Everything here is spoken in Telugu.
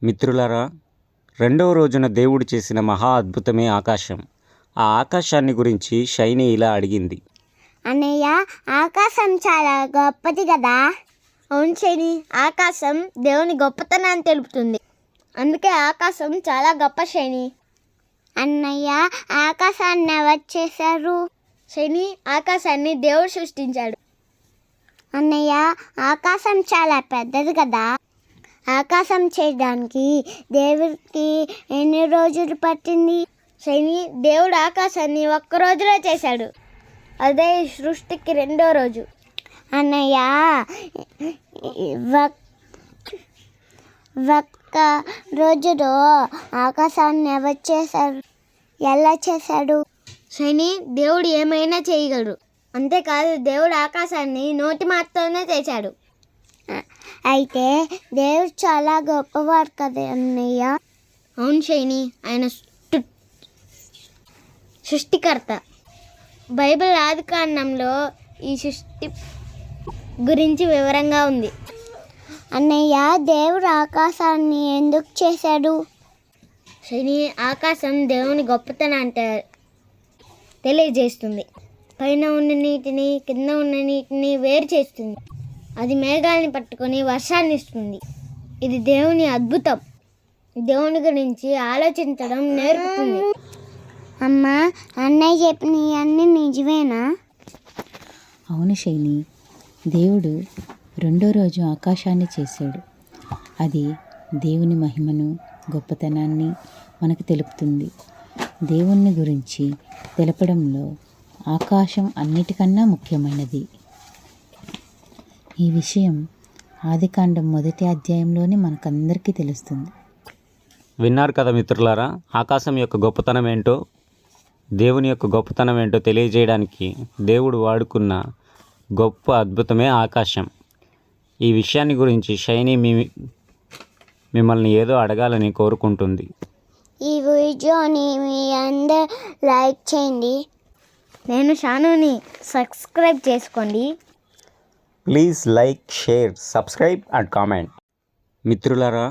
మిత్రులారా, రెండవ రోజున దేవుడు చేసిన మహా అద్భుతమే ఆకాశం. ఆ ఆకాశాన్ని గురించి షైనీ ఇలా అడిగింది. అన్నయ్య, ఆకాశం చాలా గొప్పది కదా? అవును షైనీ, ఆకాశం దేవుని గొప్పతనాన్ని తెలుపుతుంది. అందుకే ఆకాశం చాలా గొప్ప షైనీ. అన్నయ్య, ఆకాశాన్ని ఎవరు చేశారు? షైనీ, ఆకాశాన్ని దేవుడు సృష్టించాడు. అన్నయ్య, ఆకాశం చాలా పెద్దది కదా? ఆకాశం చేయడానికి దేవుడికి ఎన్ని రోజులు పట్టింది? షైనీ, దేవుడు ఆకాశాన్ని ఒక్క రోజులో చేశాడు. అదే సృష్టికి రెండో రోజు. అన్నయ్య, ఒక్క రోజులో ఆకాశాన్ని ఎవరు చేశారు? ఎలా చేశాడు? షైనీ, దేవుడు ఏమైనా చేయగలడు. అంతేకాదు, దేవుడు ఆకాశాన్ని నోటి మాటతోనే చేశాడు. అయితే దేవుడు చాలా గొప్పవాడు కదా అన్నయ్య? అవును షైనీ, ఆయన సృష్టికర్త. బైబిల్ ఆదికాండంలో ఈ సృష్టి గురించి వివరంగా ఉంది. అన్నయ్య, దేవుడు ఆకాశాన్ని ఎందుకు చేశాడు? షైనీ, ఆకాశం దేవుని గొప్పతనాన్ని తెలియజేస్తుంది. పైన ఉన్న నీటిని కింద ఉన్న నీటిని వేరు చేస్తుంది. అది మేఘాలని పట్టుకొని వర్షాన్ని ఇస్తుంది. ఇది దేవుని అద్భుతం. దేవుని గురించి ఆలోచించడం నేర్పుతుంది. అమ్మా, అన్నయ్య చెప్పిన అన్నీ నిజమేనా? అవును షైనీ, దేవుడు రెండో రోజు ఆకాశాన్ని చేశాడు. అది దేవుని మహిమను, గొప్పతనాన్ని మనకు తెలుపుతుంది. దేవుని గురించి తెలపడంలో ఆకాశం అన్నిటికన్నా ముఖ్యమైనది. ఈ విషయం ఆదికాండం 1వ అధ్యాయంలోనే మనకందరికీ తెలుస్తుంది. విన్నారు కదా మిత్రులారా, ఆకాశం యొక్క గొప్పతనం ఏంటో, దేవుని యొక్క గొప్పతనం ఏంటో తెలియజేయడానికి దేవుడు వాడుకున్న గొప్ప అద్భుతమే ఆకాశం. ఈ విషయాన్ని గురించి షైనీ మిమ్మల్ని ఏదో అడగాలని కోరుకుంటుంది. ఈ వీడియోని మీ అందరు లైక్ చేయండి. నేను షానుని, సబ్స్క్రైబ్ చేసుకోండి. Please like, share, subscribe and comment. మిత్రులారా,